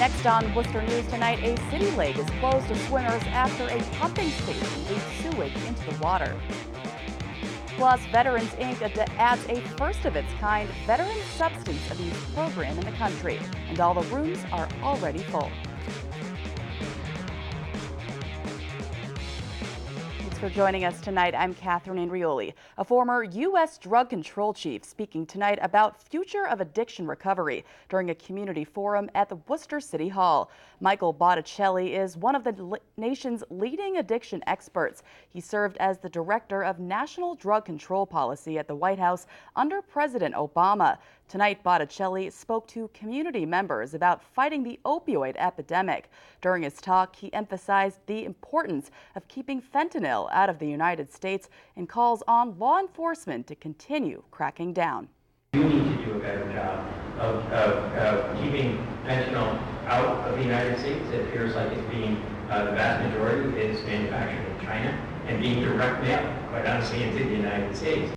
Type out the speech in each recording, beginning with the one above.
Next on Worcester News tonight, a city lake is closed to swimmers after a pumping station leaked sewage into the water. Plus, Veterans Inc. adds a first-of-its-kind veteran substance abuse program in the country, and all the rooms are already full. Thanks for joining us tonight. I'm Catherine Andrioli, a former U.S. drug control chief, speaking tonight about future of addiction recovery during a community forum at the Worcester City Hall. Michael Botticelli is one of the nation's leading addiction experts. He served as the director of national drug control policy at the White House under President Obama. Tonight, Botticelli spoke to community members about fighting the opioid epidemic. During his talk, he emphasized the importance of keeping fentanyl out of the United States and calls on law enforcement to continue cracking down. We need to do a better job of keeping fentanyl out of the United States. It appears like it's being, the vast majority is manufactured in China and being directly, quite honestly, into the United States.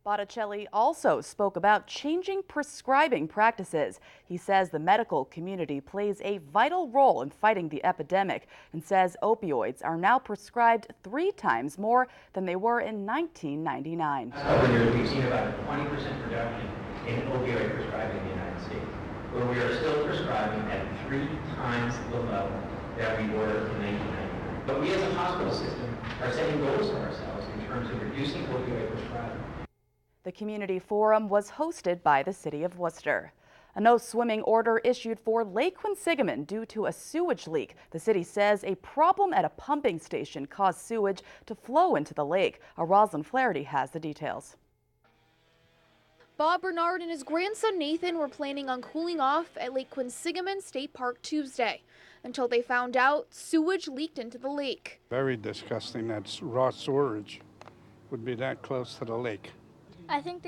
Botticelli also spoke about changing prescribing practices. He says the medical community plays a vital role in fighting the epidemic and says opioids are now prescribed 3 times more than they were in 1999. Last couple of years, we've seen about a 20% reduction in opioid prescribing in the United States, where we are still prescribing at 3 times the level that we were in 1999. But we as a hospital system are setting goals for ourselves in terms of reducing opioid prescribing. The community forum was hosted by the city of Worcester. A no swimming order issued for Lake Quinsigamond due to a sewage leak. The city says a problem at a pumping station caused sewage to flow into the lake. Rosalind Flaherty has the details. Bob Bernard and his grandson Nathan were planning on cooling off at Lake Quinsigamond State Park Tuesday until they found out sewage leaked into the lake. Very disgusting that raw sewage would be that close to the lake. I think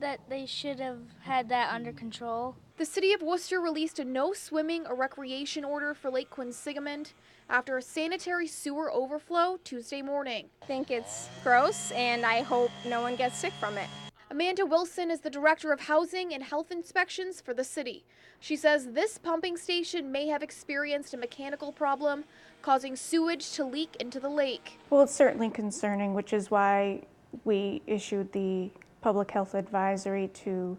that they should have had that under control. The city of Worcester released a no swimming or recreation order for Lake Quinsigamond after a sanitary sewer overflow Tuesday morning. I think it's gross, and I hope no one gets sick from it. Amanda Wilson is the director of housing and health inspections for the city. She says this pumping station may have experienced a mechanical problem, causing sewage to leak into the lake. Well, it's certainly concerning, which is why we issued the public health advisory to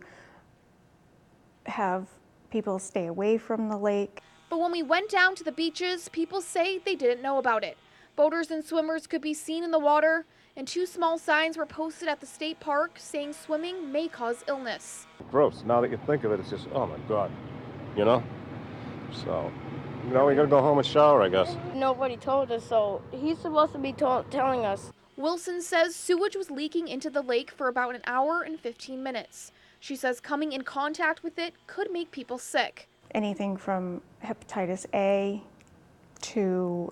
have people stay away from the lake. But when we went down to the beaches, people say they didn't know about it. Boaters and swimmers could be seen in the water, and 2 small signs were posted at the state park saying swimming may cause illness. Gross. Now that you think of it, it's just, oh my God, you know? So, now we gotta go home and shower, I guess. Nobody told us, so he's supposed to be telling us. Wilson says sewage was leaking into the lake for about an hour and 15 minutes. She says coming in contact with it could make people sick. Anything from hepatitis A to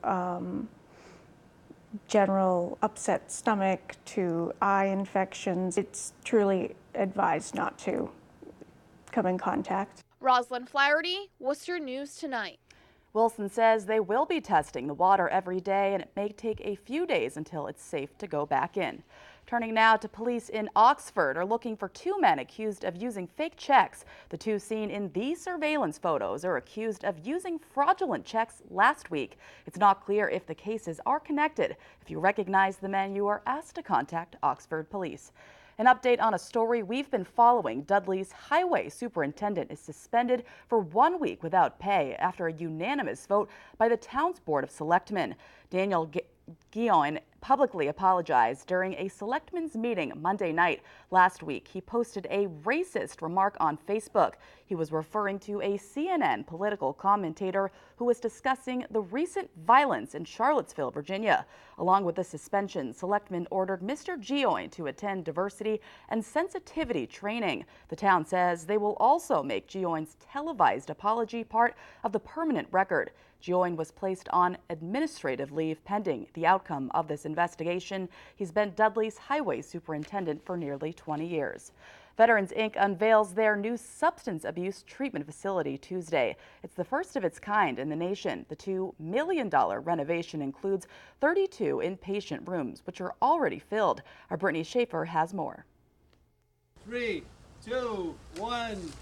general upset stomach to eye infections. It's truly advised not to come in contact. Rosalind Flaherty, Worcester News Tonight. Wilson says they will be testing the water every day, and it may take a few days until it's safe to go back in. Turning now to police in Oxford are looking for 2 men accused of using fake checks. The 2 seen in these surveillance photos are accused of using fraudulent checks last week. It's not clear if the cases are connected. If you recognize the men, you are asked to contact Oxford Police. An update on a story we've been following. Dudley's highway superintendent is suspended for 1 week without pay after a unanimous vote by the town's Board of Selectmen. Daniel Guillaume publicly apologized during a selectmen's meeting Monday night. Last week, he posted a racist remark on Facebook. He was referring to a CNN political commentator who was discussing the recent violence in Charlottesville, Virginia. Along with the suspension, selectmen ordered Mr. Guillaume to attend diversity and sensitivity training. The town says they will also make Guillaume's televised apology part of the permanent record. Guillaume was placed on administrative leave pending the outcome of this investigation. He's been Dudley's highway superintendent for nearly 20 years. Veterans Inc. unveils their new substance abuse treatment facility Tuesday. It's the first of its kind in the nation. The $2 million renovation includes 32 inpatient rooms, which are already filled. Our Brittany Schaefer has more. 3, 2, 1.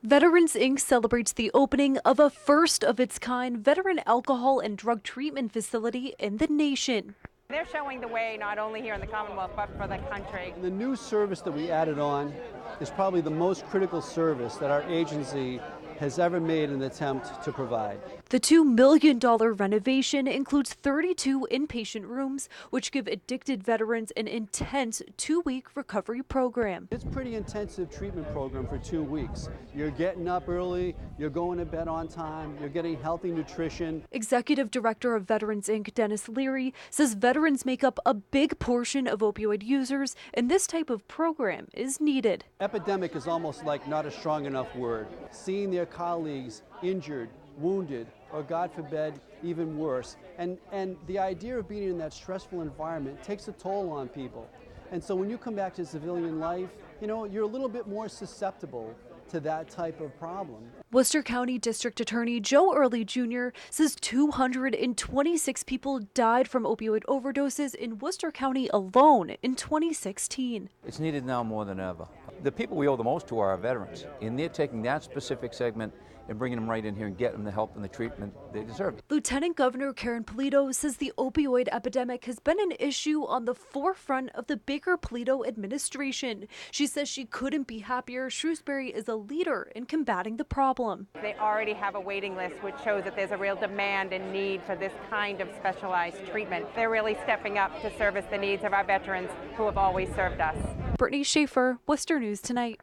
Veterans Inc. celebrates the opening of a first-of-its-kind veteran alcohol and drug treatment facility in the nation. They're showing the way not only here in the Commonwealth, but for the country. The new service that we added on is probably the most critical service that our agency has ever made an attempt to provide. The $2 million renovation includes 32 inpatient rooms, which give addicted veterans an intense 2-week recovery program. It's a pretty intensive treatment program for 2 weeks. You're getting up early, you're going to bed on time, you're getting healthy nutrition. Executive Director of Veterans Inc. Dennis Leary says veterans make up a big portion of opioid users, and this type of program is needed. Epidemic is almost like not a strong enough word. Seeing their colleagues injured, wounded, or God forbid, even worse. And the idea of being in that stressful environment takes a toll on people. And so when you come back to civilian life, you know, you're a little bit more susceptible to that type of problem. Worcester County District Attorney Joe Early Jr. says 226 people died from opioid overdoses in Worcester County alone in 2016. It's needed now more than ever. The people we owe the most to are our veterans, and they're taking that specific segment and bringing them right in here and getting them the help and the treatment they deserve. Lieutenant Governor Karen Polito says the opioid epidemic has been an issue on the forefront of the Baker-Polito administration. She says she couldn't be happier Shrewsbury is a leader in combating the problem. They already have a waiting list, which shows that there's a real demand and need for this kind of specialized treatment. They're really stepping up to service the needs of our veterans who have always served us. Brittany Schaefer, Worcester News Tonight.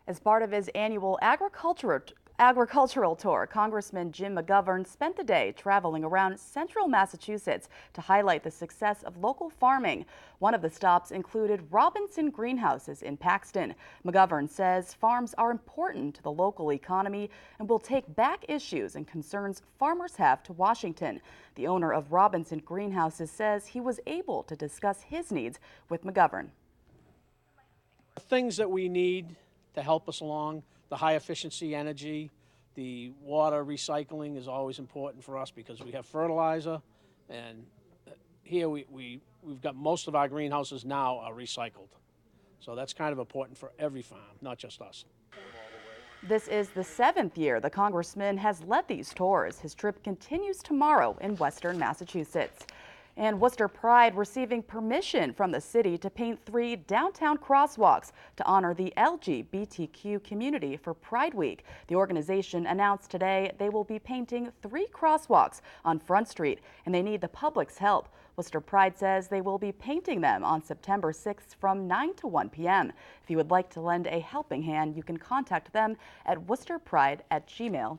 As part of his annual agricultural tour, Congressman Jim McGovern spent the day traveling around central Massachusetts to highlight the success of local farming. One of the stops included Robinson greenhouses in Paxton. McGovern says farms are important to the local economy and will take back issues and concerns farmers have to Washington. The owner of Robinson greenhouses says he was able to discuss his needs with McGovern. Things that we need to help us along, the high efficiency energy, the water recycling is always important for us because we have fertilizer, and here we've got most of our greenhouses now are recycled. So that's kind of important for every farm, not just us. This is the 7th year the congressman has led these tours. His trip continues tomorrow in Western Massachusetts. And Worcester Pride receiving permission from the city to paint 3 downtown crosswalks to honor the LGBTQ community for Pride Week. The organization announced today they will be painting 3 crosswalks on Front Street, and they need the public's help. Worcester Pride says they will be painting them on September 6th from 9 to 1 p.m. If you would like to lend a helping hand, you can contact them at worcesterpride@gmail.com.